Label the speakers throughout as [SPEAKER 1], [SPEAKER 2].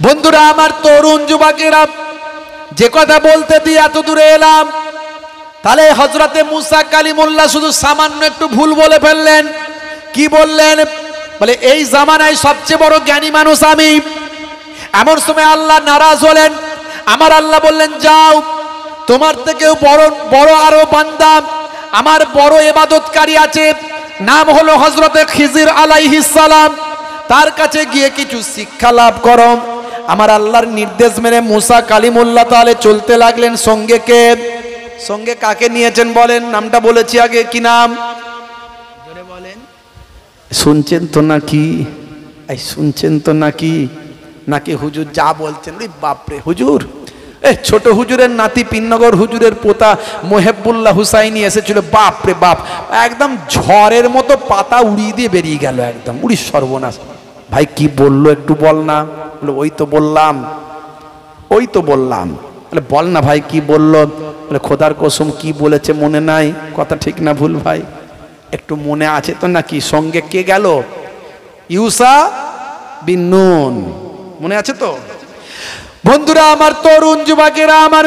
[SPEAKER 1] বন্ধুরা আমার, তরুণ যুবকেরা, যে কথা বলতে দিয়ে এত দূরে এলাম, তাহলে হযরতে মুসা কালিমুল্লাহ শুধু সামান্য একটু ভুল বলে ফেললেন। কি বললেন? বলে এই জামানায় সবচেয়ে বড় জ্ঞানী মানুষ আমি। এমন সময় আল্লাহ নারাজ হলেন। আমার আল্লাহ বললেন, যাও, তোমার থেকেও বড় বড় আরো বান্দা, আমার বড় ইবাদতকারী আছে, নাম হলো হযরতে খিজির আলাইহিস সালাম, তার কাছে গিয়ে কিছু শিক্ষা লাভ করো। আমার আল্লাহর নির্দেশ মেনে মুসা কালিমুল্লাহ তাহলে চলতে লাগলেন। সঙ্গে কে? সঙ্গে কাকে নিয়েছেন বলেন? নামটা বলেছি আগে, কি নাম জোরে বলেন। শুনছেন তো নাকি? এই শুনছেন তো নাকি? নাকি হুজুর যা বলছেন, বাপরে হুজুর, ছোট হুজুরের নাতি পিননগর হুজুরের পোতা মোহেবুল্লাহ হুসাইনি এসেছিল, বাপরে বাপ, একদম ঝড়ের মতো পাতা উড়িয়ে দিয়ে বেরিয়ে গেল, একদম উড়ি সর্বনাশ। ভাই কি বললো একটু বল না। বলে ওই তো বললাম, ওই তো বললাম। বলে বল না ভাই কি বললো? বলে খোদার কসম কি বলেছে মনে নাই? কথা ঠিক না ভুল ভাই? একটু মনে আছে তো নাকি? সঙ্গে কে গেল? ইউসা বিন নুন, মনে আছে তো? বন্ধুরা আমার, তরুণ যুবকেরা আমার,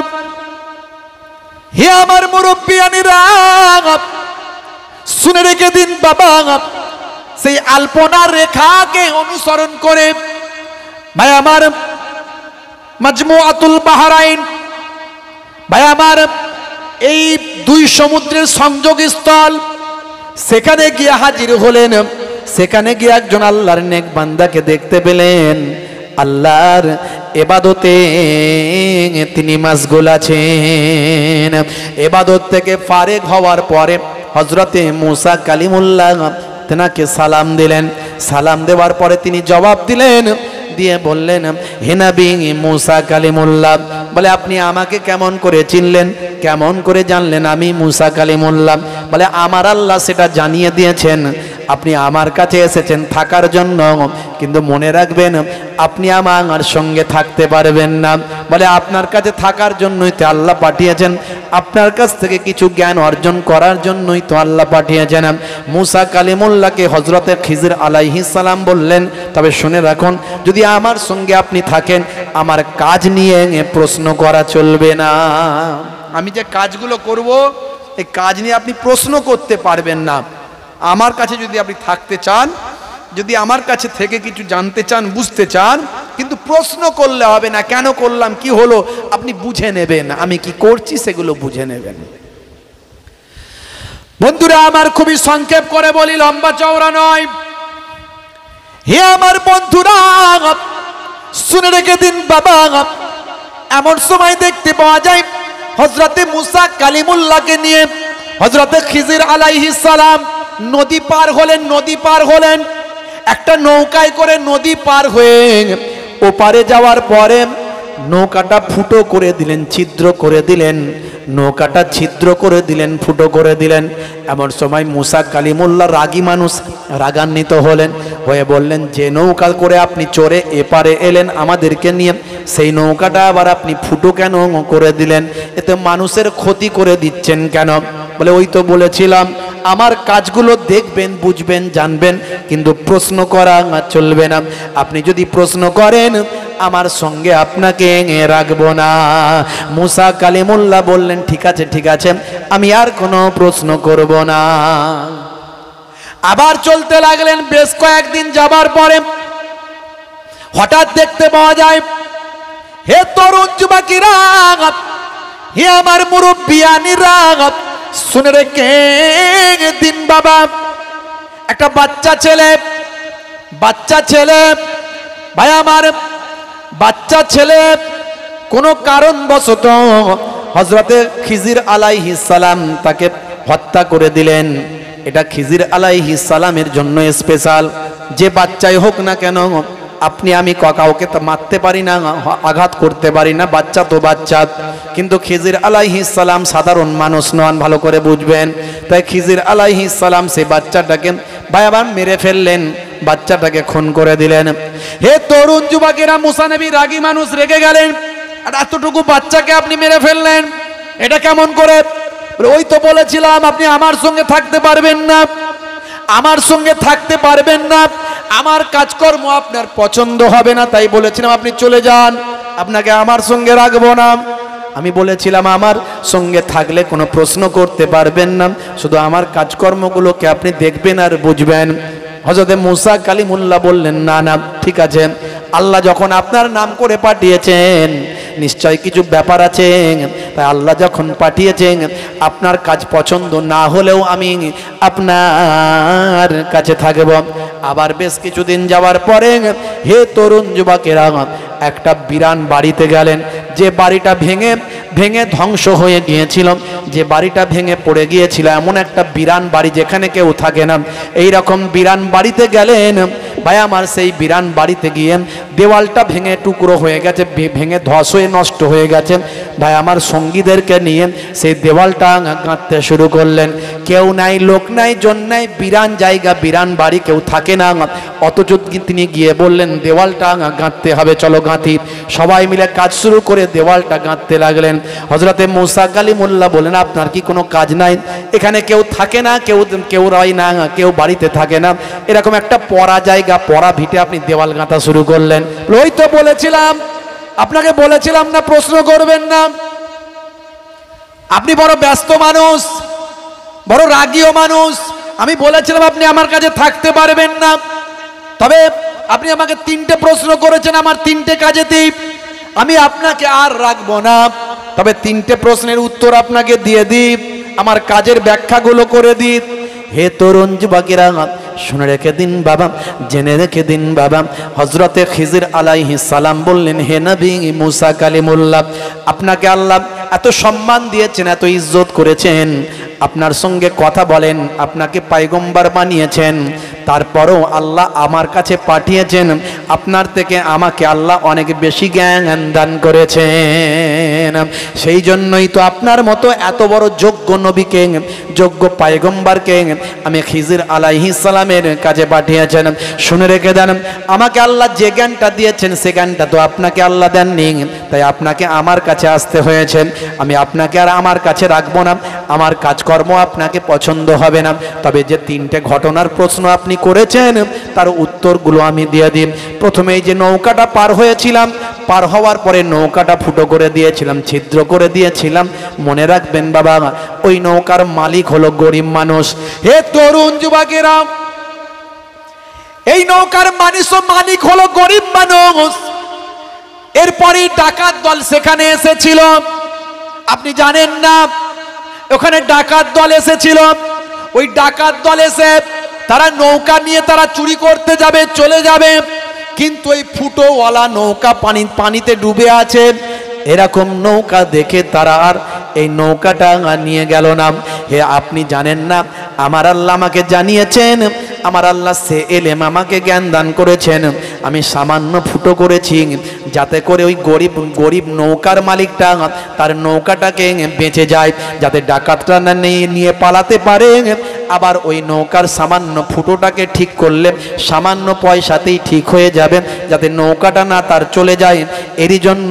[SPEAKER 1] হে আমার মুরব্বিয়ানিরা, শুনে রেখে দিন বাবা, সেই আলপনার রেখাকে অনুসরণ করে ভাই আমার মাজমুআতুল বাহরাইন, ভাই আমার এই দুই সমুদ্রের সংযোগস্থল, সেখানে গিয়ে হাজির হলেন। সেখানে গিয়ে একজন আল্লাহর নেক বান্দাকে দেখতে পেলেন। আল্লাহর ইবাদতে তিনি মাশগুল আছেন। ইবাদত থেকে ফারেগ হওয়ার পরে হযরতে মুসা কালিমুল্লাহ তেনাকে সালাম দিলেন। সালাম দেওয়ার পরে তিনি জবাব দিলেন, দিয়ে বললেন, হে নবী মুসা কালিমুল্লাহ, বলে আপনি আমাকে কেমন করে চিনলেন, কেমন করে জানলেন আমি মুসা কালিমুল্লাহ? বলে আমার আল্লাহ সেটা জানিয়ে দিয়েছেন, আপনি আমার কাছে এসেছেন থাকার জন্য, কিন্তু মনে রাখবেন আপনি আমার সঙ্গে থাকতে পারবেন না। বলে আপনার কাছে থাকার জন্যই তো আল্লাহ পাঠিয়েছেন, আপনার কাছ থেকে কিছু জ্ঞান অর্জন করার জন্যই তো আল্লাহ পাঠিয়েছেন। মুসা কালিমুল্লাহকে হযরতে খিজির আলাইহিস সালাম বললেন, তবে শুনে রাখুন, যদি আমার সঙ্গে আপনি থাকেন, আমার কাজ নিয়ে প্রশ্ন করা চলবে না। আমি যে কাজগুলো করব, এই কাজ নিয়ে আপনি প্রশ্ন করতে পারবেন না। আমার কাছে যদি আপনি থাকতে চান, যদি আমার কাছে থেকে কিছু জানতে চান, বুঝতে চান, কিন্তু প্রশ্ন করলে হবে না, কেন করলাম, কি হলো, আপনি বুঝে নেবেন, আমি কি করছি সেগুলো বুঝে নেবেন। বন্ধুরা আমার, খুবই সংক্ষেপ করে বলি, লম্বা চওড়া নয়। হে আমার বন্ধুরা, শুনে রেখে দিন বাবা, এমন সময় দেখতে পাওয়া যায় হযরতে মুসা কালিমুল্লাহকে নিয়ে হযরতে খিজির আলাইহিস সালাম নদী পার হলেন। নদী পার হলেন একটা নৌকায় করে, নদী পার হয়ে ওপারে যাওয়ার পরে নৌকাটা ফুটো করে দিলেন, ছিদ্র করে দিলেন, নৌকাটা ছিদ্র করে দিলেন, ফুটো করে দিলেন। এমন সময় মুসা কালিমুল্লাহ রাগী মানুষ, রাগান্বিত হলেন, হয়ে বললেন, যে নৌকা করে আপনি চড়ে এপারে এলেন আমাদেরকে নিয়ে, সেই নৌকাটা আবার আপনি ফুটো কেন করে দিলেন? এতে মানুষের ক্ষতি করে দিচ্ছেন কেন? বলে ওই তো বলেছিলাম আমার কাজগুলো দেখবেন, বুঝবেন, জানবেন, কিন্তু প্রশ্ন করা চলবে না। আপনি যদি প্রশ্ন করেন, আমার সঙ্গে আপনাকে রাখবো না। মুসা কালিমুল্লাহ বললেন, ঠিক আছে ঠিক আছে, আমি আর কোনো প্রশ্ন করব না। আবার চলতে লাগলেন। বেশ কয়েকদিন যাবার পরে হঠাৎ দেখতে পাওয়া যায়, হে তরুণ যুবকেরা, হে আমার মুরব্বিয়ানিরা, শুনে রেখে দিন বাবা, একটা বাচ্চা ছেলে, বাচ্চা ছেলে, ভাই আমার বাচ্চা ছেলে কোনো কারণবশত হযরতে খিজির আলাইহিস সালাম তাকে হত্যা করে দিলেন। এটা খিজির আলাইহিস সালামের জন্য স্পেশাল। যে বাচ্চাই হোক না কেন, আপনি আমি কাউকে তো মারতে পারি না, আঘাত করতে পারি না, বাচ্চা তো বাচ্চা। কিন্তু খিজির আলাইহিস সালাম সাধারণ মানুষ নন, ভালো করে বুঝবেন। তাই খিজির আলাইহিস সালাম সেই বাচ্চাটাকে ভাই আবার মেরে ফেললেন, বাচ্চাটাকে খুন করে দিলেন। হে তরুণ যুবকেরা, মুসা নবী রাগী মানুষ, রেগে গেলেন, আর এতটুকু বাচ্চাকে আপনি মেরে ফেললেন, এটা কেমন করে? ওই তো বলেছিলাম আপনি আমার সঙ্গে থাকতে পারবেন না, আমার সঙ্গে থাকতে পারবেন না, আমার কাজকর্ম আপনার পছন্দ হবে না, তাই বলেছিলাম আপনি চলে যান, আপনাকে আমার সঙ্গে রাখবো না। আমি বলেছিলাম আমার সঙ্গে থাকলে কোনো প্রশ্ন করতে পারবেন না, শুধু আমার কাজকর্মগুলোকে আপনি দেখবেন আর বুঝবেন। হযরত মুসা কালিমুল্লাহ বললেন, না না ঠিক আছে, আল্লাহ যখন আপনার নাম করে পাঠিয়েছেন নিশ্চয় কিছু ব্যাপার আছে, তাই আল্লাহ যখন পাঠিয়েছেন আপনার কাজ পছন্দ না হলেও আমি আপনার কাছে থাকব। আবার বেশ কিছুদিন যাওয়ার পরে হে তরুণ যুবকেরা একটা বিরান বাড়িতে গেলেন, যে বাড়িটা ভেঙে ভেঙে ধ্বংস হয়ে গিয়েছিল, যে বাড়িটা ভেঙে পড়ে গিয়েছিল, এমন একটা বিরান বাড়ি যেখানে কেউ থাকে না, এই রকম বিরান বাড়িতে গেলেন। ভাই আমার সেই বিরান বাড়িতে গিয়ে দেওয়ালটা ভেঙে টুকরো হয়ে গেছে, ভেঙে ধস হয়ে নষ্ট হয়ে গেছে। ভাই আমার সঙ্গীদেরকে নিয়ে সেই দেওয়ালটা গাঁথতে শুরু করলেন। কেউ নাই, লোক নাই, জন নাই, বিরান জায়গা, বিরান বাড়ি, কেউ থাকে না। অথচ তিনি গিয়ে বললেন দেওয়ালটা গাঁথতে হবে, চলো গাঁথি। সবাই মিলে কাজ শুরু করে দেওয়ালটা গাঁথতে লাগলেন। হযরতে মুসা কালিমুল্লাহ বলেন, আপনার কি কোনো কাজ নাই? এখানে কেউ থাকে না, কেউ রয় না, কেউ বাড়িতে থাকে না, এরকম একটা পড়া জায়গা, পড়া ভিটে আপনি দেওয়াল গাঁথা শুরু করলেন। ওই তো বলেছিলাম, আপনাকে বলেছিলাম না প্রশ্ন করবেন না। আপনি বড় ব্যস্ত মানুষ, বড় রাগীয় মানুষ, আমি বলেছিলাম আপনি আমার কাছে থাকতে পারবেন না। তবে আপনি আমাকে 3টে প্রশ্ন করেছেন, আমার 3টে কাজেতেই আমি আপনাকে আর রাখবো না। তবে 3টে প্রশ্নের উত্তর আপনাকে দিয়ে দিই, আমার কাজের ব্যাখ্যাগুলো করে দিই। হে তরুণ যুবকেরা শুনে রেখে দিন বাবা, জেনে রেখে দিন বাবা, হযরতে খিজির আলাইহিস সালাম বললেন, হে নবী মুসা কালিমুল্লাহ, আপনাকে আল্লাহ এত সম্মান দিয়েছেন, এত ইজ্জত করেছেন, আপনার সঙ্গে কথা বলেন, আপনাকে পয়গম্বর বানিয়েছেন, তারপরও আল্লাহ আমার কাছে পাঠিয়েছেন, আপনার থেকে আমাকে আল্লাহ অনেক বেশি জ্ঞান দান করেছেন। সেই জন্যই তো আপনার মতো এত বড় যোগ্য নবীকে, যোগ্য পয়গম্বরকে আমি খিজির আলাইহিস সালামের কাছে পাঠিয়েছেন। শুনে রেখে দেন, আমাকে আল্লাহ যে জ্ঞানটা দিয়েছেন সে জ্ঞানটা তো আপনাকে আল্লাহ দেননি, তাই আপনাকে আমার কাছে আসতে হয়েছে। আমি আপনাকে আর আমার কাছে রাখবো না, আমার কাজকর্ম আপনাকে পছন্দ হবে না। তবে যে 3টে ঘটনার প্রশ্ন আপনি করেছেন তার উত্তরগুলো আমি দিয়ে দিই। প্রথমে এই যে নৌকাটা পার হয়েছিলাম, পার হওয়ার পরে নৌকাটা ফুটো করে দিয়েছিলাম, ছিদ্র করে দিয়েছিলাম, মনে রাখবেন বাবা, ওই নৌকার মালিক হলো গরিব মানুষ। হে তরুণ যুবকেরা, এই নৌকার মালিক হলো গরিব মানুষ। এরপরে ডাকাত দল সেখানে এসেছিল, আপনি জানেন না, ওখানে ডাকাত দল এসেছিল। ওই ডাকাত দল এসে তারা নৌকা নিয়ে তারা চুরি করতে যাবে, চলে যাবে, কিন্তু ওই ফুটোওয়ালা নৌকা পানিতে ডুবে আছে। এরকম নৌকা দেখে তারা আর এই নৌকাটা নিয়ে গেল না। হে আপনি জানেন না, আমার আল্লাহ আমাকে জানিয়েছেন, আমার আল্লাহ সে এলেম আমাকে জ্ঞান দান করেছেন, আমি সামান্য ফুটো করেছি যাতে করে ওই গরিব নৌকার মালিকটা তার নৌকাটাকে বেঁচে যায়, যাতে ডাকাতরা না নিয়ে পালাতে পারে। আবার ওই নৌকার সামান্য ফুটোটাকে ঠিক করলে সামান্য পয়সাতেই ঠিক হয়ে যাবে, যাতে নৌকাটা না তার চলে যায়। এরই জন্য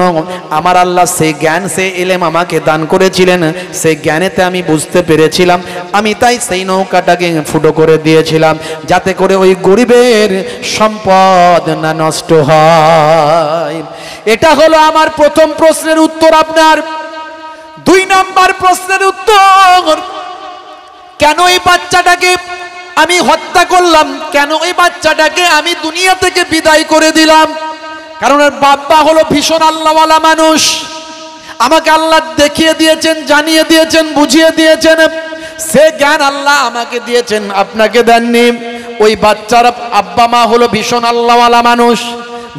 [SPEAKER 1] আমার আল্লাহ সেই জ্ঞান, সে এলেম আমাকে দান করেছিলেন, সেই জ্ঞানেতে আমি বুঝতে পেরেছিলাম, আমি তাই সেই নৌকাটাকে ফুটো করে দিয়েছিলাম, যাতে করে ওই গরিবের সম্পদ না নষ্ট হয়। এটা হলো আমার প্রথম প্রশ্নের উত্তর। আপনার 2 নাম্বার প্রশ্নের উত্তর, কেন এই বাচ্চাটাকে আমি হত্যা করলাম, কেন এই বাচ্চাটাকে আমি দুনিয়া থেকে বিদায় করে দিলাম? কারণ এর বাবা হলো ভীষণ আল্লাহওয়ালা মানুষ। আমাকে আল্লাহ দেখিয়ে দিয়েছেন, জানিয়ে দিয়েছেন, বুঝিয়ে দিয়েছেন, সে জ্ঞান আল্লাহ আমাকে দিয়েছেন, আপনাকে দেননি। ওই বাচ্চার আব্বা মা হলো ভীষণ আল্লাহওয়ালা মানুষ,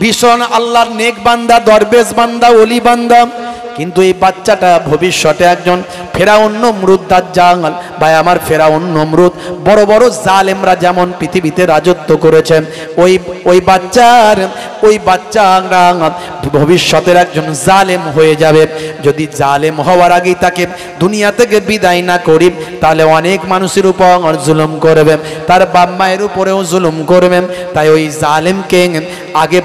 [SPEAKER 1] ভীষণ আল্লাহর নেক বান্দা, দরবেশ বান্দা, ওলি বান্দা। কিন্তু এই বাচ্চাটা ভবিষ্যতে একজন ফেরাউন নমরুদ দাজ্জাল, ভাই আমার ফেরাউন নমরুদ বড় বড় জালেমরা যেমন পৃথিবীতে রাজত্ব করেছেন, ওই বাচ্চারা ভবিষ্যতের একজন জালেম হয়ে যাবে। যদি জালেম হওয়ার আগেই তাকে দুনিয়া থেকে বিদায় না করি, তাহলে অনেক মানুষের উপর জুলুম করবে, তার বাপ মায়ের উপরেও জুলুম করবেন। তাই ওই জালেমকে আগে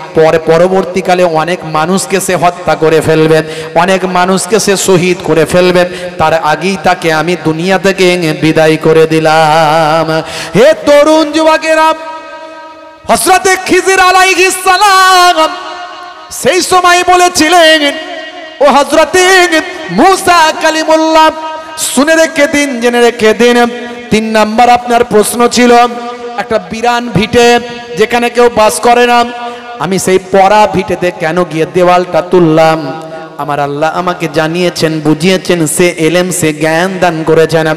[SPEAKER 1] পরবর্তীকালে অনেক মানুষকে সে হত্যা করে ফেলবেন, অনেক মানুষকে সে শহীদ করে ফেলবেন, তার আগেই তাকে আমি দুনিয়া থেকে বিদায় করে দিলাম। হে তরুণ যুবকেরা, হযরতে খিজির আলাইহিস সালাম সেই সময় বলেছিলেন, ও হযরতে মুসা কালিমুল্লাহ, শুনে রেখে দিন, জেনে রেখে দিন। 3 নাম্বার আপনার প্রশ্ন ছিল, একটা বিরান ভিটে যেখানে কেউ বাস করে না, আমি সেই পড়া ভিটেতে কেন গিয়ে দেওয়ালটা তুললাম? আমার আল্লাহ আমাকে জানিয়েছেন, বুঝিয়েছেন, সে এলেম, সে জ্ঞান দান করেছেন।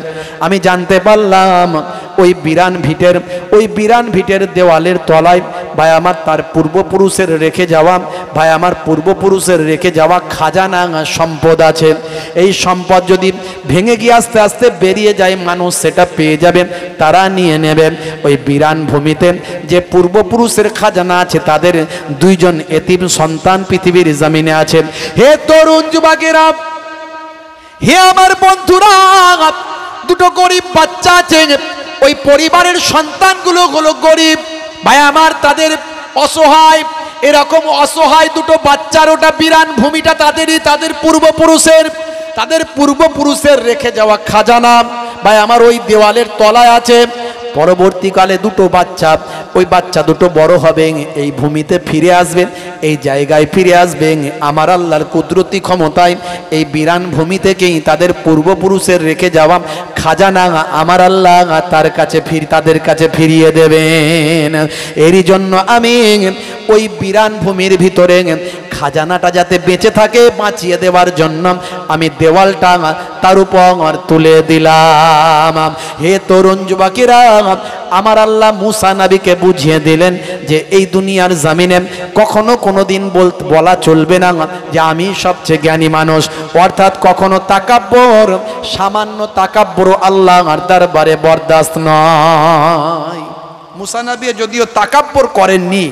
[SPEAKER 1] আমি জানতে পারলাম ওই বিরান ভিটের দেওয়ালের তলায় ভাই আমার তার পূর্বপুরুষের রেখে যাওয়া খাজানা সম্পদ আছে। এই সম্পদ যদি ভেঙে গিয়ে আস্তে আস্তে বেরিয়ে যায়, মানুষ সেটা পেয়ে যাবে, তারা নিয়ে নেবে। ওই বিরান ভূমিতে যে পূর্বপুরুষের খাজানা আছে, তাদের 2 জন এতিম সন্তান পৃথিবীর জমিনে আছে। হে তরুণ যুবকেরা, হে আমার বন্ধুরা, 2 গরিব বাচ্চা আছে। ওই পরিবারের সন্তানগুলো হলো গরিব ভাই আমার, তাদের অসহায়, এরকম অসহায় 2 বাচ্চার ওটা বিরান ভূমিটা তাদেরই, তাদের পূর্বপুরুষের রেখে যাওয়া খাজানা ভাই আমার ওই দেওয়ালের তলায় আছে। পরবর্তীকালে 2 বাচ্চা, ওই বাচ্চা 2 বড় হবে, এই ভূমিতে ফিরে আসবে, এই জায়গায় ফিরে আসবে। আমার আল্লাহর কুদরতি ক্ষমতায় এই বিরান ভূমি থেকেই তাদের পূর্বপুরুষের রেখে যাওয়া খাজানা আমার আল্লাহ তাদের কাছে ফিরিয়ে দেবেন। এরই জন্য আমি ওই বিরান ভূমির ভিতরে খাজানাটা যাতে বেঁচে থাকে, বাঁচিয়ে দেওয়ার জন্য আমি দেওয়ালটা তার উপর তুলে দিলাম। হে তরুণ যুবকেরা, আমার আল্লাহ মুসা নবীকে বুঝিয়ে দিলেন যে এই দুনিয়ার জমিনে কখনো কোনোদিন বলা চলবে না যে আমি সবচেয়ে জ্ঞানী মানুষ, অর্থাৎ কখনো তাকাব্বর, সামান্য তাকাব্বর আল্লাহর দরবারে বরদাস্ত নয়। মুসা নবী যদিও তাকাব্বর করেননি,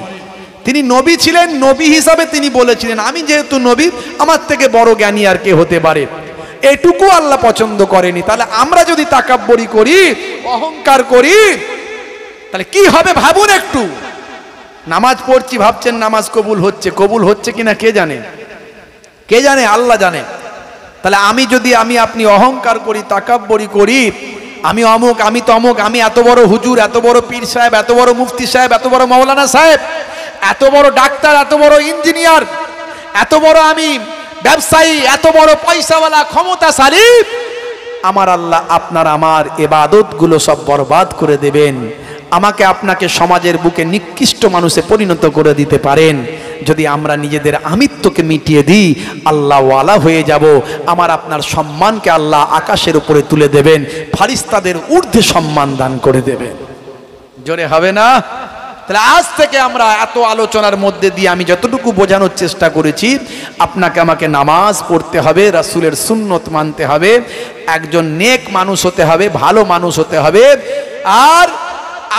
[SPEAKER 1] তিনি নবী ছিলেন, নবী হিসাবে তিনি বলেছিলেন আমি যেহেতু নবী, আমার থেকে বড় জ্ঞানী আর কে হতে পারে, এটুকু আল্লাহ পছন্দ করেনি। তাহলে আমরা যদি তাকাব্বরি করি, অহংকার করি, তাহলে কি হবে ভাবুন একটু। নামাজ পড়ছি, ভাবছেন নামাজ কবুল হচ্ছে কিনা কে জানে, আল্লাহ জানে। তাহলে আমি আপনি অহংকার করি, তাকাব্বরি করি, আমি অমুক, আমি তমুক, আমি এত বড় হুজুর, এত বড় পীর সাহেব, এত বড় মুফতি সাহেব, এত বড় মাওলানা সাহেব, এত বড় ডাক্তার, এত বড় ইঞ্জিনিয়ার, এত বড় আমি ব্যবসায়ী, এত বড় পয়সাওয়ালা, ক্ষমতাশালী, আমার আল্লাহ আপনার আমার ইবাদতগুলো সব বরবাদ করে দেবেন। আমাকে আপনাকে সমাজের বুকে নিকৃষ্ট মানুষে পরিণত করে দিতে পারেন যদি আমরা নিজেদের আমিত্বকে মিটিয়ে দিই। আল্লাহওয়ালা হয়ে যাব, আমার আপনার সম্মানকে আল্লাহ আকাশের উপরে তুলে দেবেন, ফারিস্তাদের ঊর্ধ্বে সম্মান দান করে দেবেন। জোরে হবে না? তাহলে আজ থেকে আমরা এত আলোচনার মধ্যে দিয়ে আমি যতটুকু বোঝানোর চেষ্টা করেছি, আপনাকে আমাকে নামাজ পড়তে হবে, রাসূলের সুন্নত মানতে হবে, একজন নেক মানুষ হতে হবে, ভালো মানুষ হতে হবে, আর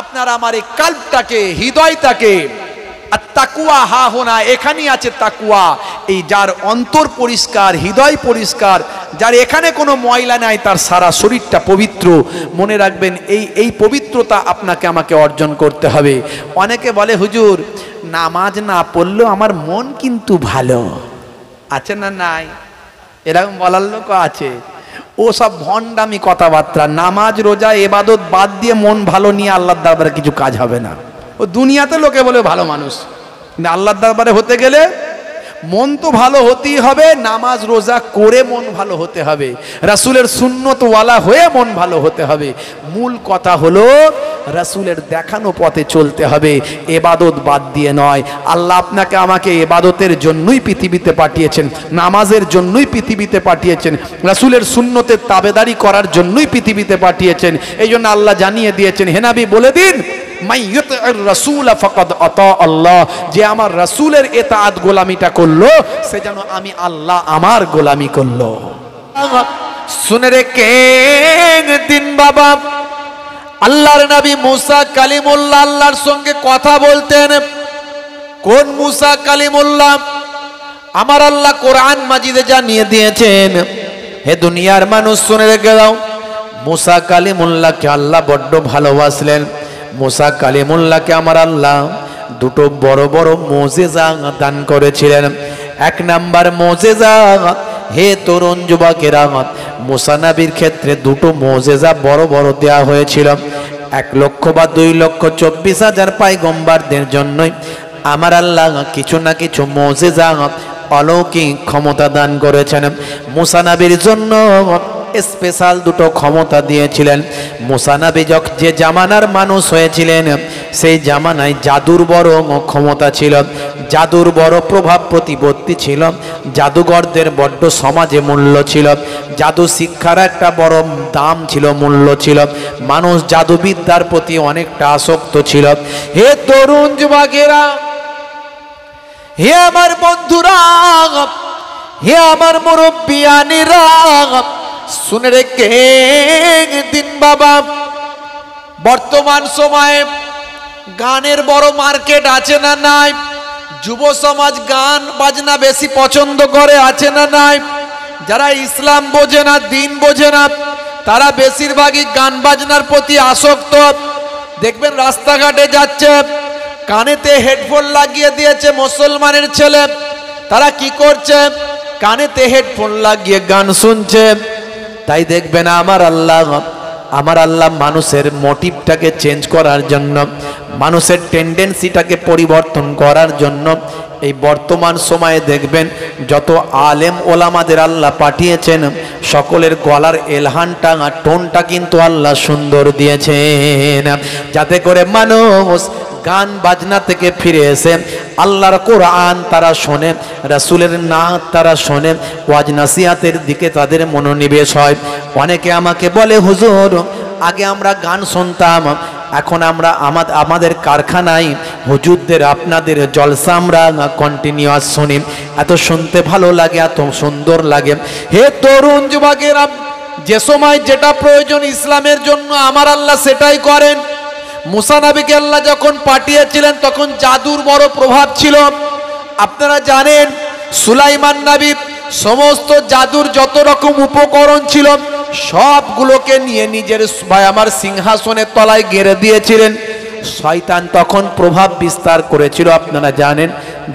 [SPEAKER 1] আপনার আমার এই কলবটাকে, হৃদয়টাকে, আর তাকওয়া হাহুনা, এখানেই আছে তাকওয়া। এই যার অন্তর পরিষ্কার, হৃদয় পরিষ্কার, যার এখানে কোনো ময়লা নাই, তার সারা শরীরটা পবিত্র। মনে রাখবেন এই পবিত্রতা আপনাকে আমাকে অর্জন করতে হবে। অনেকে বলে হুজুর নামাজ না পড়লেও আমার মন কিন্তু ভালো আছে, না নাই? এরকম বলার লোক আছে। ও সব ভণ্ডামি কথাবার্তা। নামাজ রোজা ইবাদত বাদ দিয়ে মন ভালো নিয়ে আল্লাহর দরবারে কিছু কাজ হবে না। ও দুনিয়াতে লোকে বলে ভালো মানুষ, কিন্তু আল্লাহর দরবারে হতে গেলে মন তো ভালো হতেই হবে, নামাজ রোজা করে মন ভালো হতে হবে, রাসূলের সুন্নত ওয়ালা হয়ে মন ভালো হতে হবে। মূল কথা হলো রাসূলের দেখানো পথে চলতে হবে, ইবাদত বাদ দিয়ে নয়। আল্লাহ আপনাকে আমাকে ইবাদতের জন্যই পৃথিবীতে পাঠিয়েছেন, নামাজের জন্যই পৃথিবীতে পাঠিয়েছেন, রাসূলের সুন্নতের তাবেদারি করার জন্যই পৃথিবীতে পাঠিয়েছেন। এই জন্য আল্লাহ জানিয়ে দিয়েছেন, হে নবী বলে দিন, যে আমার রাসূলের ইতাআত গোলামিটা করলো, সে যেন আমি আল্লাহ আমার গোলামি করলো। শুনে রেখে দিন বাবা, আল্লাহর নবী মুসা কালিমুল্লাহ আল্লাহর সঙ্গে কথা বলতেন। কোন মুসা কালিমুল্লাহ? আমার আল্লাহ কোরআন মাজিদে জানিয়ে দিয়েছেন, হে দুনিয়ার মানুষ শুনে রেখে দাও, মুসা কালিমুল্লাহকে আল্লাহ বড্ড ভালোবাসলেন। মুসা কালিমুল্লাহকে আমার আল্লাহ 2 বড় বড় মুজিজা দান করেছিলেন। 1 নাম্বার মুজিজা, হে তরুণ যুবকেরা, মুসা নবীর ক্ষেত্রে 2 মুজিজা বড় বড় দেয়া হয়েছিল। 1,00,000 বা 2,24,000 পয়গম্বরদের জন্যই আমার আল্লাহ কিছু না কিছু মুজিজা অলৌকিক ক্ষমতা দান করেছেন। মুসা নবীর জন্য স্পেশাল দুটো ক্ষমতা দিয়েছিলেন। মুসা নবী যে জামানার মানুষ হয়েছিলেন সেই জামানায় জাদুর বড় ক্ষমতা ছিল, জাদুর বড় প্রভাব প্রতিপত্তি ছিল, জাদুঘরদের বড্ড সমাজে মূল্য ছিল, জাদু শিক্ষার একটা বড় দাম ছিল, মূল্য ছিল, মানুষ জাদুবিদ্যার প্রতি অনেকটা আসক্ত ছিল। হে তরুণ যুবকেরা, হে আমার বন্ধুরা, হে আমার মুরব্বিয়ানিরা, শুনে রেখে দিন বাবা, বর্তমান সময়ে গানের বড় মার্কেট আছে না নাই? যুব সমাজ গান বাজনা বেশি পছন্দ করে, আছে না নাই? যারা ইসলাম বোঝে না, দিন বোঝে না, তারা বেশিরভাগই গান বাজনার প্রতি আসক্ত। দেখবেন রাস্তাঘাটে যাচ্ছে, কানেতে হেডফোন লাগিয়ে দিয়েছে মুসলমানের ছেলে, তারা কি করছে? কানেতে হেডফোন লাগিয়ে গান শুনছে। তাই দেখবেন আমার আল্লাহ মানুষের মোটিভটাকে চেঞ্জ করার জন্য, মানুষের টেন্ডেন্সিটাকে পরিবর্তন করার জন্য এই বর্তমান সময়ে দেখবেন যত আলেম ওলামাদের আল্লাহ পাঠিয়েছেন, সকলের গলার এলহানটা টোনটা কিন্তু আল্লাহ সুন্দর দিয়েছেন, যাতে করে মানুষ গান বাজনা থেকে ফিরে এসে আল্লাহর কোরআন তারা শোনে, রাসূলের নাত তারা শোনে, ওয়াজ নাসিহাতের দিকে তাদের মনোনিবেশ হয়। অনেকে আমাকে বলে, হুজুর আগে আমরা গান শুনতাম, এখন আমরা আমাদের কারখানায় হুজুরদের আপনাদের জলসা আমরা কন্টিনিউয়াস শুনি, এত শুনতে ভালো লাগে, এত সুন্দর লাগে। হে তরুণ যুবকেরা, যে সময় যেটা প্রয়োজন ইসলামের জন্য আমার আল্লাহ সেটাই করেন। মুসা নবীকে আল্লাহ যখন পাঠিয়েছিলেন তখন জাদুর বড় প্রভাব ছিল। আপনারা জানেন সুলাইমান নবী সমস্ত জাদুর যত রকম উপকরণ ছিল সবগুলোকে নিয়ে নিজের আমার সিংহাসনের তলায় গেড়ে দিয়েছিলেন। শয়তান তখন প্রভাব বিস্তার করেছিল। আপনারা জানেন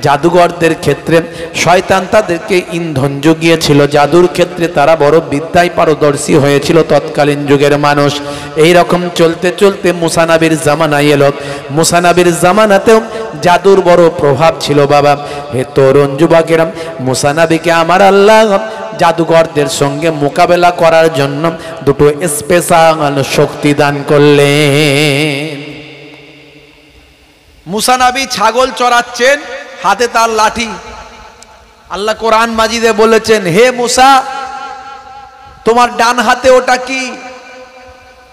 [SPEAKER 1] জাদুঘরদের ক্ষেত্রে শয়তান তাদেরকে ইন্ধন জুগিয়েছিল, জাদুর ক্ষেত্রে তারা বড় বিদ্যায় পারদর্শী হয়েছিল তৎকালীন যুগের মানুষ। এই রকম চলতে চলতে মুসা নবীর জামানায় এলো। মুসা নবীর জামানাতেও জাদুর বড় প্রভাব ছিল বাবা। হে তরুণ যুবকেরা, মুসা নবীকে আমার আল্লাহ জাদুঘরদের সঙ্গে মোকাবেলা করার জন্য দুটো স্পেশাল শক্তি দান করলেন। মুসা নবী ছাগল চড়াচ্ছেন, হাতে তার লাঠি। আল্লাহ কোরআন মাজিদে বলেছেন, হে মুসা তোমার ডান হাতে ওটা কি?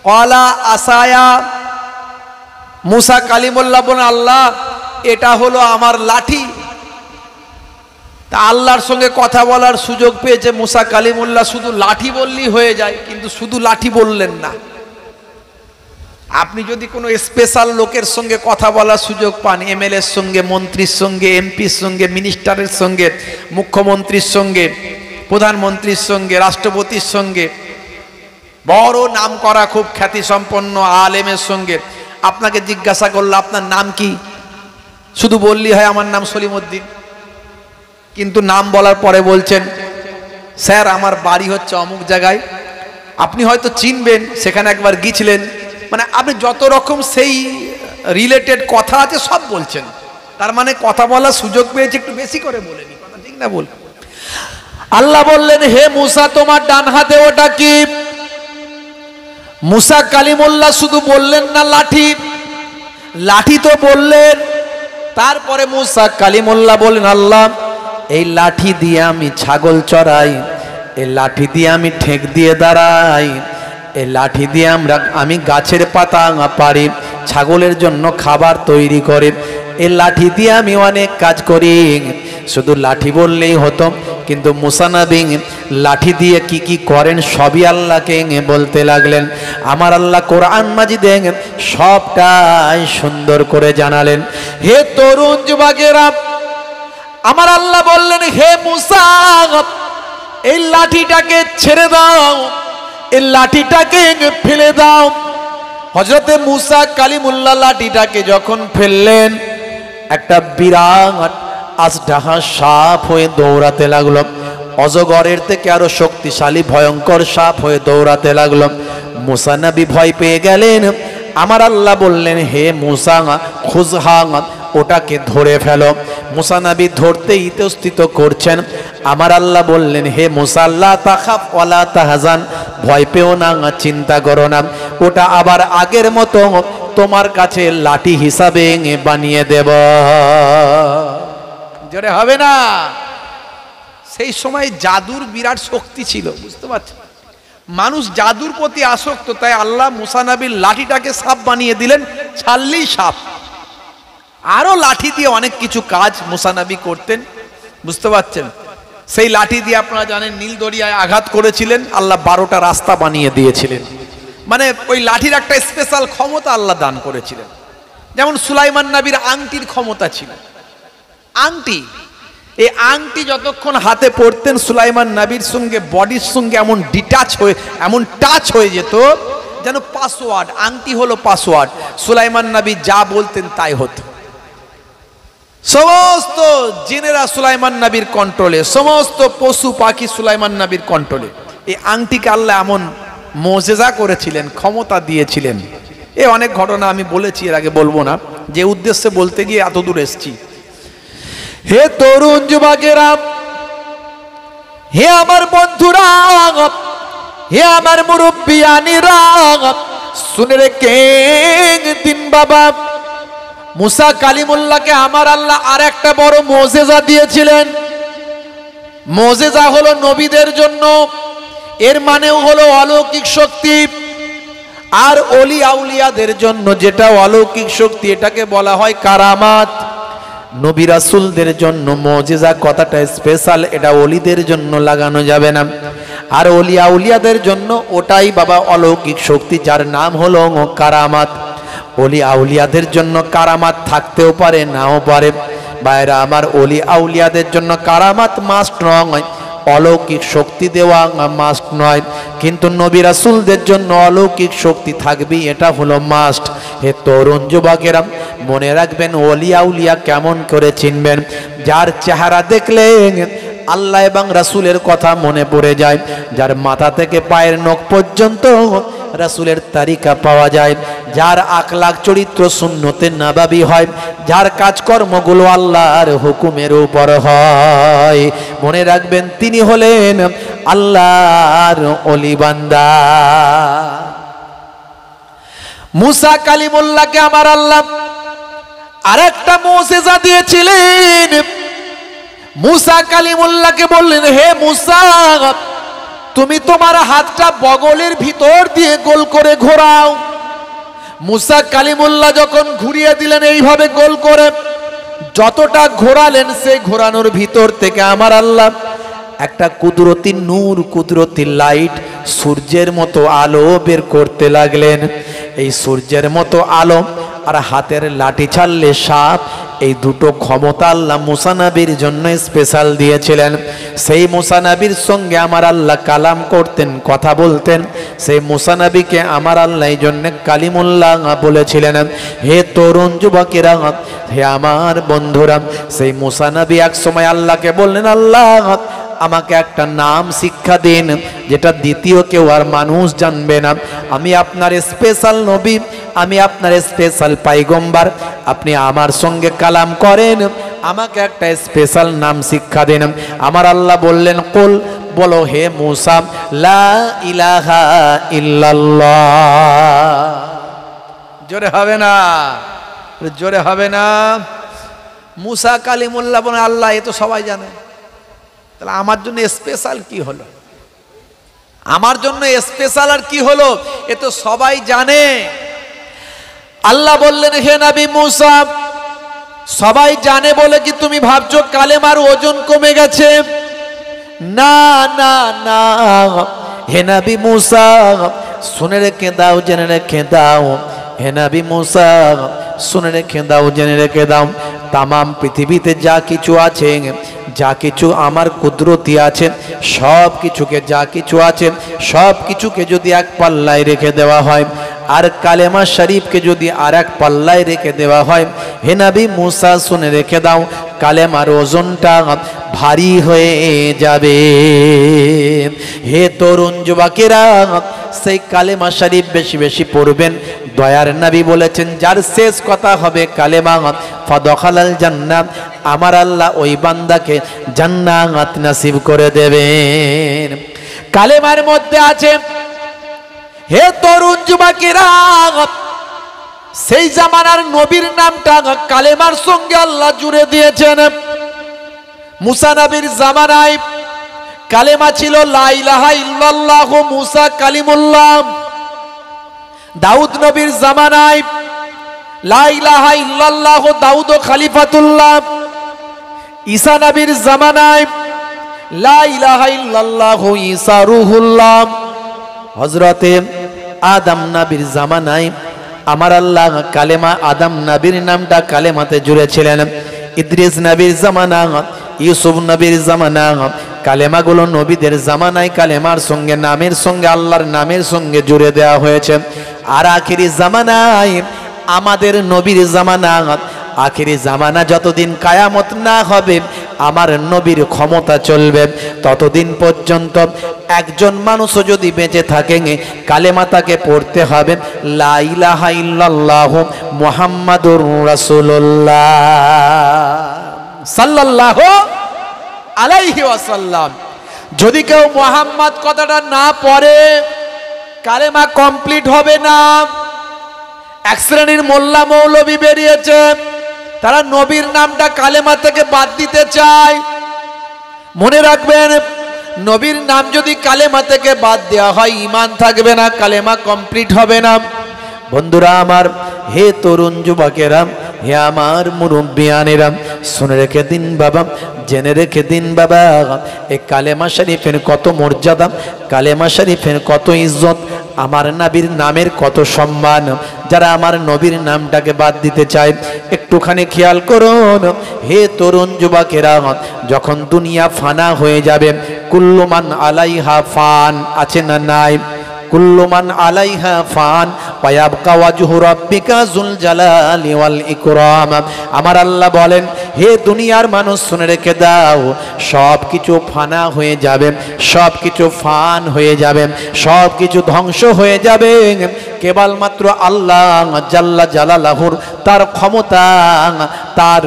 [SPEAKER 1] ক্বালা আসায়া। মুসা কালিমুল্লাহ বলেন, আল্লাহ এটা হলো আমার লাঠি। তা আল্লাহর সঙ্গে কথা বলার সুযোগ পেয়েছে মুসা কালিমুল্লাহ, শুধু লাঠি বললেই হয়ে যায়, কিন্তু শুধু লাঠি বললেন না। আপনি যদি কোনো স্পেশাল লোকের সঙ্গে কথা বলার সুযোগ পান, এমএলএর সঙ্গে, মন্ত্রীর সঙ্গে, এমপির সঙ্গে, মিনিস্টারের সঙ্গে, মুখ্যমন্ত্রীর সঙ্গে, প্রধানমন্ত্রীর সঙ্গে, রাষ্ট্রপতির সঙ্গে, বড় নাম করা খুব খ্যাতি সম্পন্ন আলেমের সঙ্গে আপনাকে জিজ্ঞাসা করলো আপনার নাম কি, শুধু বললি হয় আমার নাম সলিমউদ্দিন, কিন্তু নাম বলার পরে বলছেন স্যার আমার বাড়ি হচ্ছে অমুক জায়গায়, আপনি হয়তো চিনবেন, সেখানে একবার গিয়েছিলেন, মানে আপনি যত রকম সেই রিলেটেড কথা আছে সব বলছেন। তার মানে কথা বলার সুযোগ পেয়েছে, একটু বেশি করে বলেনি, কথা ঠিক না? বল। আল্লাহ বললেন, হে মুসা তোমার ডান হাতে ওটা কি? মুসা কালিমুল্লাহ শুধু বললেন না লাঠি, লাঠি তো বললেন। তারপরে মুসা কালিমুল্লাহ বললেন, আল্লাহ এই লাঠি দিয়ে আমি ছাগল চড়াই, এই লাঠি দিয়ে আমি ঠেক দিয়ে দাঁড়াই, এই লাঠি দিয়ে আমি গাছের পাতা পারি, ছাগলের জন্য খাবার তৈরি করে, এই লাঠি দিয়ে আমি অনেক কাজ করি। শুধু লাঠি বললেই হতো, কিন্তু মুসা নবী লাঠি দিয়ে কি কি করেন সবই আল্লাহকে বলতে লাগলেন। আমার আল্লাহ কোরআন মাজিদে সবটাই সুন্দর করে জানালেন। হে তরুণ যুবকেরা, আমার আল্লাহ বললেন, হে মুসা এই লাঠিটাকে ছেড়ে দাও, এই লাঠিটাকে ফেলে দাও। হযরতে মুসা কালিমুল্লাহ লাঠিটাকে যখন ফেললেন, একটা বিরাট আজদাহা সাপ হয়ে দৌড়াতে লাগলো, অজগরের থেকে আরো শক্তিশালী ভয়ঙ্কর সাপ হয়ে দৌড়াতে লাগলো। মুসা নবী ভয় পেয়ে গেলেন, আমার আল্লাহ বললেন হে মুসা খুযহা, ওটাকে ধরে ফেলো। মুসা নবী ধরতে ইতস্তত করছেন। আমার আল্লাহ বললেন হে মুসা লা তাখাফ ওয়ালা তাহজান, ভয় পেও না, চিন্তা করো না, ওটা আবার আগের মতো তোমার কাছে লাঠি হিসাবে বানিয়ে দেব। জোরে হবে না? সেই সময় জাদুর বিরাট শক্তি ছিল, বুঝতে পারছেন? মানুষ জাদুর প্রতি আসক্ত, তাই আল্লাহ মুসা নবীর লাঠিটাকে সাপ বানিয়ে দিলেন, ছাড়লেই সাপ। আরো লাঠি দিয়ে অনেক কিছু কাজ মুসা নবী করতেন, বুঝতে পারছেন? সেই লাঠি দিয়ে আপনারা জানেন নীল দরিয়ায় আঘাত করেছিলেন, আল্লাহ 12টা রাস্তা বানিয়ে দিয়েছিলেন। মানে ওই লাঠির একটা স্পেশাল ক্ষমতা আল্লাহ দান করেছিলেন। যেমন সুলাইমান নবীর আংটির ক্ষমতা ছিল। আংটি, এই আংটি যতক্ষণ হাতে পড়তেন সুলাইমান নবীর সঙ্গে বডির সঙ্গে এমন ডিটাচ হয়ে, এমন টাচ হয়ে যেত যেন পাসওয়ার্ড। আংটি হলো পাসওয়ার্ড। সুলাইমান নবী যা বলতেন তাই হতো। সমস্ত জিনেরা সুলাইমান নবীর কন্ট্রোলে, সমস্ত পশু পাখি সুলাইমান নবীর কন্ট্রোলে। এই আংটিকে আল্লাহ এমন মুজিজা করেছিলেন, ক্ষমতা দিয়েছিলেন। এ অনেক ঘটনা আমি বলেছি, এর আগে বলবো না, যে উদ্দেশ্যে বলতে গিয়ে এত দূর এসেছি। হে তরুণ যুবকেরা, হে আমার বন্ধুরা, হে আমার মুরব্বিয়ানিরা, শুনে রেখে দিন বাবা, মুসা কালিমুল্লাহকে আমার আল্লাহ আর একটা বড় মুজিজা দিয়েছিলেন। মুজিজা হলো নবীদের জন্য, এর মানেও হলো অলৌকিক শক্তি। আর ওলি আউলিয়াদের জন্য যেটা অলৌকিক শক্তি, এটাকে বলা হয় কারামাত। নবী রাসূলদের জন্য মুজিজা কথাটা স্পেশাল, এটা ওলিদের জন্য লাগানো যাবে না। আর ওলি আউলিয়াদের জন্য ওটাই বাবা অলৌকিক শক্তি, যার নাম হলো কারামাত। ওলি আউলিয়াদের জন্য কারামাত থাকতেও পারে, নাও পারে। বাইরা আমার, ওলি আউলিয়াদের জন্য কারামাত মাস্ট নয়, অলৌকিক শক্তি দেওয়া মাস্ট নয়, কিন্তু নবী রাসূলদের জন্য অলৌকিক শক্তি থাকবেই, এটা হলো মাস্ট। হে তরুণ যুবকেরা, মনে রাখবেন ওলি আউলিয়া কেমন করে চিনবেন? যার চেহারা দেখলে আল্লাহ এবং রাসূলের কথা মনে পড়ে যায়, যার মাথা থেকে পায়ের নখ পর্যন্ত রাসূলের তারিকা পাওয়া যায়, যার আখলাক চরিত্র সুন্নতে নববী হয়, যার কাজকর্মগুলো আল্লাহর হুকুমের উপর হয়, মনে রাখবেন তিনি হলেন আল্লাহর ওলি বান্দা। মুসা কালিমুল্লাহকে আমার আল্লাহ আরেকটা মুজিজা দিয়েছিলেন। মুসা কালিমুল্লাহকে বললেন হে মুসা, তুমি তোমার হাতটা বগলের ভিতর দিয়ে গোল করে ঘোরাও। মুসা কালিমুল্লাহ যখন ঘুরিয়ে দিলেন এইভাবে গোল করে, যতটা ঘোরালেন সেই ঘোরানোর ভিতর থেকে আমার আল্লাহ একটা কুদরতি নূর, কুদরতি লাইট, সূর্যের মতো আলো বের করতে লাগলেন। এই সূর্যের মতো আলো আর হাতের লাঠি ছাড়লে সাপ, এই দুটো ক্ষমতা আল্লাহ মুসা নবীর জন্য স্পেশাল দিয়েছিলেন। সেই মুসা নবীর সঙ্গে আমার আল্লাহ কালাম করতেন, কথা বলতেন। সেই মুসা নবীকে আমার আল্লাহ এই জন্য কালিমুল্লাহ বলেছিলেন। হে তরুণ যুবকেরা, হে আমার বন্ধুরা, সেই মুসা নবী এক সময় আল্লাহকে বললেন, আল্লাহ আমাকে একটা নাম শিক্ষা দিন, যেটা দ্বিতীয় কেউ আর মানুষ জানবে না। আমি আপনার স্পেশাল নবী, আমি আপনার স্পেশাল পাইগম্বার, আপনি আমার সঙ্গে কালাম করেন, আমাকে একটা স্পেশাল নাম শিক্ষা দিন। আমার আল্লাহ বললেন, কুল, বলো হে মুসা, লা ইলাহা ইল্লাল্লাহ। জোরে হবে না? জোরে হবে না? মুসা কালিমুল্লাহ বলেন, আল্লাহ এ তো সবাই জানে, তাহলে আমার জন্য স্পেশাল কি হলো? আমার জন্য স্পেশাল আর কি হলো? এ তো সবাই জানে। আল্লাহ বললেন, হে নবী মুসা, সবাই জানে বলে কি তুমি ভাবছো কালেমার ওজন কমে গেছে? না না না, হে নবী মুসা শুনে রেখে দাও, জেনে রেখে দাও। হে নবী মুসা শুনে রেখে দাও, জেনে রেখে দাও, তামাম পৃথিবীতে যা কিছু আছে, যা কিছু আমার কুদরতি আছে, সব কিছুকে, যা কিছু আছে সব কিছুকে যদি এক পাল্লায় রেখে দেওয়া হয়, আর কালেমা শরীফকে যদি আর এক পাল্লায় রেখে দেওয়া হয়, হে নবী মুসা শুনে রেখে দাও, কালেমার ওজনটা ভারী হয়ে যাবে। হে তরুণ যুবকেরা, সেই কালেমা শরীফ বেশি বেশি পড়বেন। দয়ার নবী বলেছেন যার শেষ কথা হবে কালেমা ফাদখালাল জান্নাত, আমার আল্লাহ ওই বান্দাকে জান্নাত নসিব করে দেবেন। কালেমার মধ্যে আছে, হে তরুণ যুবকেরা, সেই জামানার নবীর নামটা কালেমার সঙ্গে আল্লাহ জুড়ে দিয়েছেন। মুসা নবীর জামানায় কালেমা ছিল লা ইলাহা ইল্লাল্লাহ মুসা কালিমুল্লাহ। দাউদ নবীর জামানায় লা ইলাহা ইল্লাল্লাহ দাউদ খলিফাতুল্লাহ। ঈসা নবীর জামানায় লা ইলাহা ইল্লাল্লাহ ঈসা রুহুল্লাহ। হযরতে আদম নবীর জামানায় আমার আল্লাহ কালেমা আদম নবীর নামটা কালেমাতে জুড়েছিলেন। ইদ্রিস নবীর জামানা, ইউসুফ নবীর জামানা, কালেমাগুলো নবীদের জামানায় কালেমার সঙ্গে নামের সঙ্গে আল্লাহর নামের সঙ্গে জুড়ে দেওয়া হয়েছে। আর আখিরি জামানায় আমাদের নবীর জামানা, আখিরি জামানা যতদিন কায়ামত না হবে আমার নবীর ক্ষমতা চলবে, ততদিন পর্যন্ত একজন মানুষও যদি বেঁচে থাকেন কালেমা তাকে পড়তে হবে লা ইলাহা ইল্লাল্লাহ মুহাম্মাদুর রাসূলুল্লাহ সাল্লাল্লাহু আলাইহি ওয়াসাল্লাম। যদি কেউ মুহাম্মদ কথাটা না পড়ে কালেমা কমপ্লিট হবে না। এক শ্রেণীর মোল্লা মৌলবী বেরিয়েছে, তারা নবীর নামটা কালেমা থেকে বাদ দিতে চায়। মনে রাখবেন, নবীর নাম যদি কালেমা থেকে বাদ দেওয়া হয় ঈমান থাকবে না, কালেমা কমপ্লিট হবে না। বন্ধুরা আমার, হে তরুণ যুবকেরা, হে আমার মুরব্বিয়ানেরা, শুনে রেখে দিন বাবা, জেনে রেখে দিন বাবা, এই কালেমা শরীফের কত মর্যাদা, কালেমা শরীফের কত ইজ্জত, আমার নবীর নামের কত সম্মান। যারা আমার নবীর নামটাকে বাদ দিতে চায় একটুখানি খেয়াল করুন। হে তরুণ যুবকেরা, যখন দুনিয়া ফানা হয়ে যাবে, কুল্লু মান আলাইহা ফান, আছে না নাই? কুল্লু মান আলাইহা ফান ওয়া ইয়াবকা ওয়াজহু রাব্বিকা যুল জালালি ওয়াল ইকরাম। আমার আল্লাহ বলেন, হে দুনিয়ার মানুষ শুনে রেখে দাও, সব কিছু ফানা হয়ে যাবে, সব কিছু ফান হয়ে যাবে, সব কিছু ধ্বংস হয়ে যাবে, কেবলমাত্র আল্লাহ জাল্লা জালালাহুর তার ক্ষমতা, তার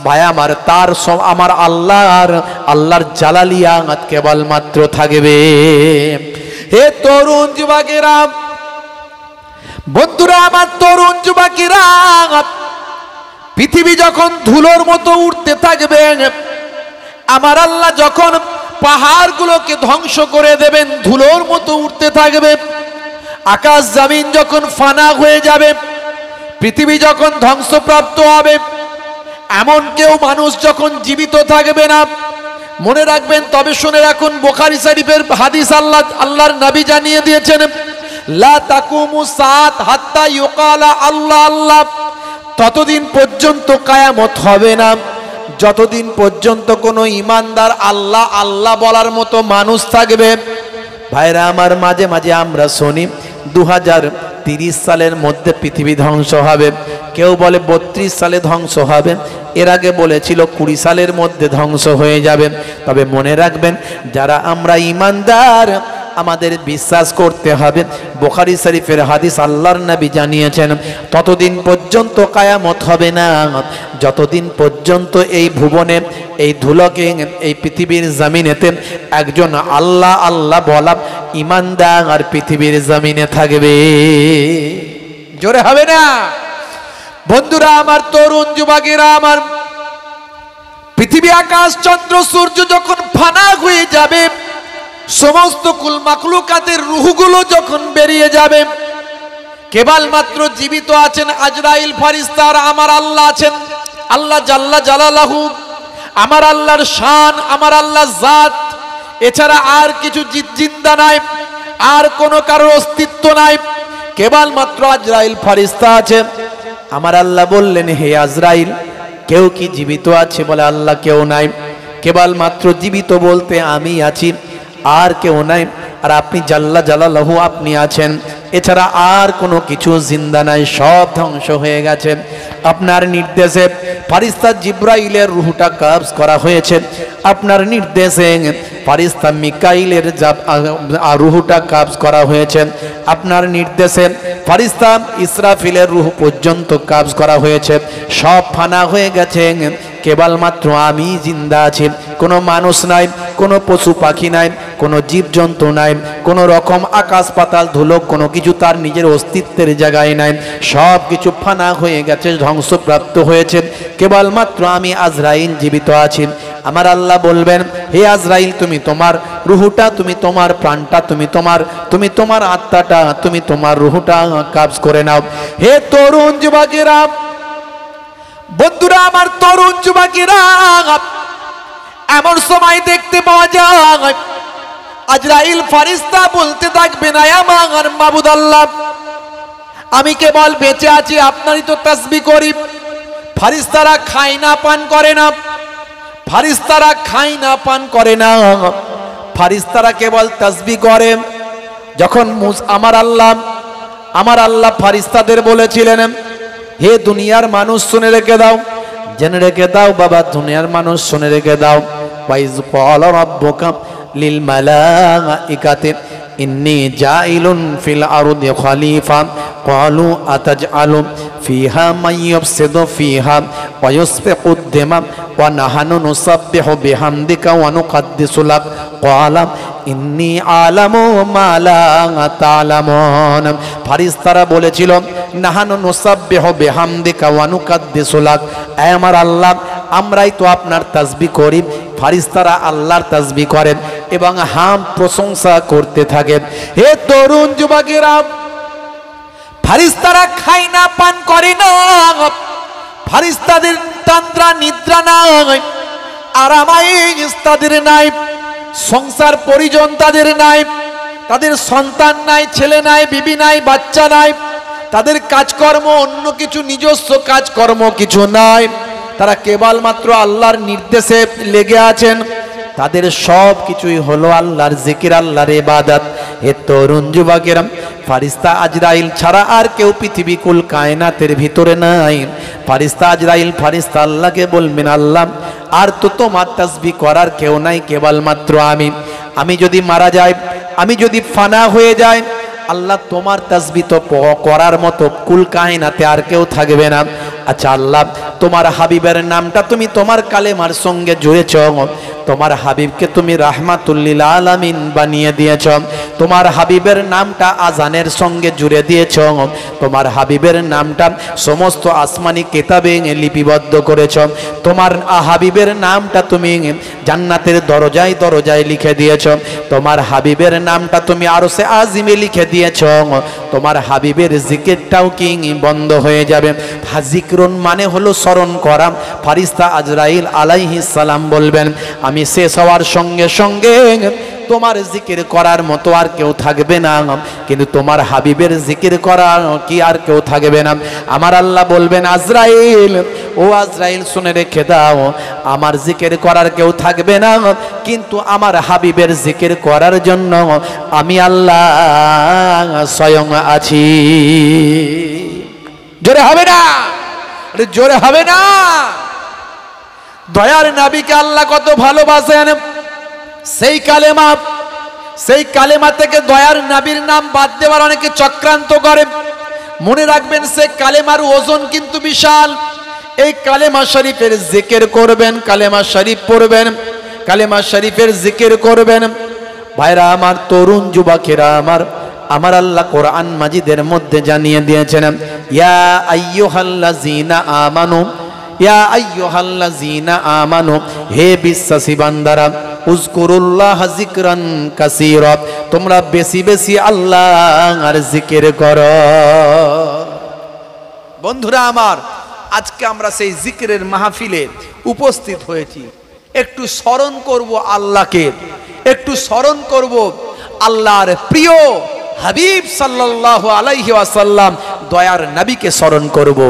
[SPEAKER 1] ভাই আমার, তার আমার আল্লাহর জালালিয়াত কেবলমাত্র থাকবে। হে তরুণ যুবকেরা, বন্ধুরা আমার, তরুণ যুবকেরা, পৃথিবী যখন ধুলোর মতো উঠতে থাকবে, আমার আল্লাহ যখন পাহাড়গুলোকে ধ্বংস করে দেবেন, ধুলোর মতো উঠতে থাকবে, আকাশ জমিন যখন ফানা হয়ে যাবে, পৃথিবী যখন ধ্বংসপ্রাপ্ত হবে, এমন কেউ মানুষ যখন জীবিত থাকবে না। মনে রাখবেন, তবে শুনে রাখুন, বুখারী শরীফের হাদিস আল্লাহর নবী জানিয়ে দিয়েছেন, লা তাকুমু সাত হাত্তা ইউকালা আল্লাহ আল্লাহ। ততদিন পর্যন্ত কিয়ামত হবে না যতদিন পর্যন্ত কোনো ঈমানদার আল্লাহ আল্লাহ বলার মতো মানুষ থাকবে। ভাইরা আমার, মাঝে মাঝে আমরা শুনি 2030 সালের মধ্যে পৃথিবী ধ্বংস হবে, কেউ বলে 32 সালে ধ্বংস হবে, এর আগে বলেছিল 20 সালের মধ্যে ধ্বংস হয়ে যাবে। তবে মনে রাখবেন, যারা আমরা ঈমানদার আমাদের বিশ্বাস করতে হবে, বুখারী শরীফের হাদিস আল্লাহর নবী জানিয়েছেন, ততদিন পর্যন্ত কিয়ামত হবে না যতদিন পর্যন্ত এই ভুবনে, এই ধুলোকে, এই পৃথিবীর জমিনেতে একজন আল্লাহ আল্লাহ বলা ঈমানদার পৃথিবীর জমিনে থাকবে। জোরে হবে না? বন্ধুরা আমার, তরুণ যুবকেরা আমার, পৃথিবী আকাশ চন্দ্র সূর্য যখন ফানা হয়ে যাবে, সমস্ত কুল মাখলুকাতের রূহগুলো যখন বেরিয়ে যাবে, কেবলমাত্র জীবিত আছেন আজরাইল ফেরেশতা আর আমার আল্লাহ আছেন, আল্লাহ জাল্লা জালালাহু। আমার আল্লাহর শান, আমার আল্লাহর জাত, এছাড়া আর কিছু জিন্দা নাই, আর কোনো কারোর অস্তিত্ব নাই, কেবলমাত্র আজরাইল ফেরেশতা আছে। আমার আল্লাহ বললেন, হে আজরাইল, কেউ কি জীবিত আছে? বলে, আল্লাহ কেউ নাই, কেবলমাত্র জীবিত বলতে আমি আছি, আর কেউ নাই। আর আপনি জাল্লা জালালাহু, আপনি আছেন, এছাড়া আর কোনো কিছু জিন্দা নাই, সব ধ্বংস হয়ে গেছে। আপনার নির্দেশে ফেরেশতা জিবরাইলের রূহটা কবজ করা হয়েছে, আপনার নির্দেশে ফারিস্তা মিকাইলের রুহটা কাবজ করা হয়েছে আপনার নির্দেশে। ফারিস্তা ইসরাফিলের রুহ পর্যন্ত কাবজ করা হয়েছে, সব ফানা হয়ে গেছে, কেবলমাত্র আমি জিন্দা আছি। কোনো মানুষ নাই, কোনো পশু পাখি নাই, কোনো জীবজন্তু নাই, কোনো রকম আকাশ পাতাল ধুলো কোনো কিছু তার নিজের অস্তিত্বের জায়গায় নাই, সব কিছু ফানা হয়ে গেছে, ধ্বংসপ্রাপ্ত হয়েছে, কেবলমাত্র আমি আজরাইল জীবিত আছি। আমার আল্লাহ বলবেন, হে আজরাইল, তুমি তোমার রুহুটা, তুমি তোমার প্রাণটা, তুমি তোমার আত্মাটা, তুমি তোমার রুহুটা কাবজ করে নাও। হে তরুণ যুবকেরা, বন্ধুরা আমার, তরুণ যুবকেরা, এমন সময় দেখতে পাওয়া যায় আজরাইল ফারিস্তা বলতে থাকবে, না আমার মাবুদ আল্লাহ, আমি কেবল বেঁচে আছি, আপনারই তো তাসবিহ করি। ফারিস্তারা খায় না, পান করে না, ফারিস্তারা খায় না, পান করে না, ফারিস্তারা কেবল তাসবিহ করে। যখন আমার আল্লাহ ফারিস্তাদের বলেছিলেন, হে দুনিয়ার মানুষ শুনে রেখে দাও, জেনে রেখে দাও বাবা, দুনিয়ার মানুষ শুনে রেখে দাও, ওয়াইজ ক্বালা রাব্বুকা লিল মালাইকাতি ইন্নী জাইলুন ফিল আরদি খলিফা ক্বালু আতাজআলু ফিহা মান ইউফসিদু ফিহা ওয়া ইউসফিকু দিমা ওয়া নাহনু নুসাব্বিহু বিহামদিকা ওয়া নুকদ্দিসু লাক ক্বালা ইন্নী আলামু মা লা তা'লামুন। ফারিস্তারা বলেছিল, নাহানু নুসাব্বিহু বিহামদিকা ওয়া নুকদ্দিসু লাক, হে আমার আল্লাহ, আমরাই তো আপনার তাসবিহ করি। ফারিস্তারা আল্লাহর তাসবিহ করেন এবং হাম প্রশংসা করতে থাকেন। হে তরুণ যুবকেরা, ফারিস্তারা খায় না, পান করে না, ফারিস্তাদের তন্দ্রা নিদ্রা নাই, আরামায়েশ তাদের নাই, সংসার পরিজন তাদের নাই, তাদের সন্তান নাই, ছেলে নাই, বিবি নাই, বাচ্চা নাই, তাদের কাজকর্ম অন্য কিছু নিজস্ব কাজকর্ম কিছু নাই, তারা কেবলমাত্র আল্লাহর নির্দেশে লেগে আছেন। তাদের সব কিছুই হলো আল্লাহর জিকির, আল্লাহর ইবাদত। হে তরুণ যুবকেরা, ফারিস্তা আজরাইল ছাড়া আর কেউ পৃথিবী কুল কায়নাতের ভিতরে নাই। ফারিস্তা আজরাইল ফারিস্তা আল্লাহকে বলবেন, আল্লাহ, আর তো তোমার তাসবিহ করার কেউ নাই, কেবলমাত্র আমি যদি মারা যাই, আমি যদি ফানা হয়ে যাই, আল্লাহ তোমার তাসবিহ তো করার মতো কুল কায়নাতে আর কেউ থাকবে না। আচ্ছা আল্লাহ, তোমার হাবিবের নামটা তুমি তোমার কালেমার সঙ্গে জুড়েছ, তোমার হাবিবকে তুমি রাহমাতুল লিল আলামিন বানিয়ে দিয়েছ, তোমার হাবিবের নামটা আজানের সঙ্গে জুড়ে দিয়েছ, তোমার হাবিবের নামটা সমস্ত আসমানি কিতাবে লিপিবদ্ধ করেছ, তোমার হাবিবের নামটা তুমি জান্নাতের দরজায় দরজায় লিখে দিয়েছ, তোমার হাবিবের নামটা তুমি আরশে আজিমে লিখে দিয়েছ, তোমার হাবিবের জিকিরটাও কি বন্ধ হয়ে যাবে? জিকরুন মানে হলো স্মরণ করা। ফারিস্তা আজরাইল আলাইহিস সালাম বলবেন, আমি শেষ হওয়ার সঙ্গে সঙ্গে তোমার জিকির করার মতো আর কেউ থাকবে না, কিন্তু তোমার হাবিবের জিকির করা কি আর কেউ থাকবে না। আমার আল্লাহ বলবেন, আজরাইল, ও আজরাইল, শুনে রেখে দাও, আমার জিকির করার কেউ থাকবে না, কিন্তু আমার হাবিবের জিকির করার জন্য আমি আল্লাহ স্বয়ং আছি। জোরে হবে না? জোরে হবে না? দয়ার নবীকে আল্লাহ কত ভালোবাসেন। সেই কালেমা থেকে দয়ার নবীর নাম বাদ দেওয়ার অনেকে চক্রান্ত করে। মনে রাখবেন, সে কালেমার ওজন কিন্তু বিশাল। এই কালেমা শরীফের জিকির করবেন, কালেমা শরীফ পড়বেন, কালেমা শরীফের জিকির করবেন। ভাইরা আমার, তরুণ যুবকেরা আমার আল্লাহ কোরআন মাজিদের মধ্যে জানিয়ে দিয়েছেন, ইয়া আইয়ুহাল্লাযীনা আমানু, ইয়া আইয়ুহাল্লাযীনা আমানু, হে বিশ্বাসী বান্দারা, উযকুরুল্লাহ যিকরান কাসীরা, তোমরা বেশি বেশি আল্লাহর জিকির করো। বন্ধুরা আমার, আজকে আমরা সেই জিকিরের মাহফিলে উপস্থিত হয়েছি। একটু স্মরণ করব আল্লাহকে, একটু স্মরণ করব আল্লাহর প্রিয় হাবিব সাল্লাল্লাহু আলাইহি ওয়াসাল্লাম দয়ার নবীকে স্মরণ করব।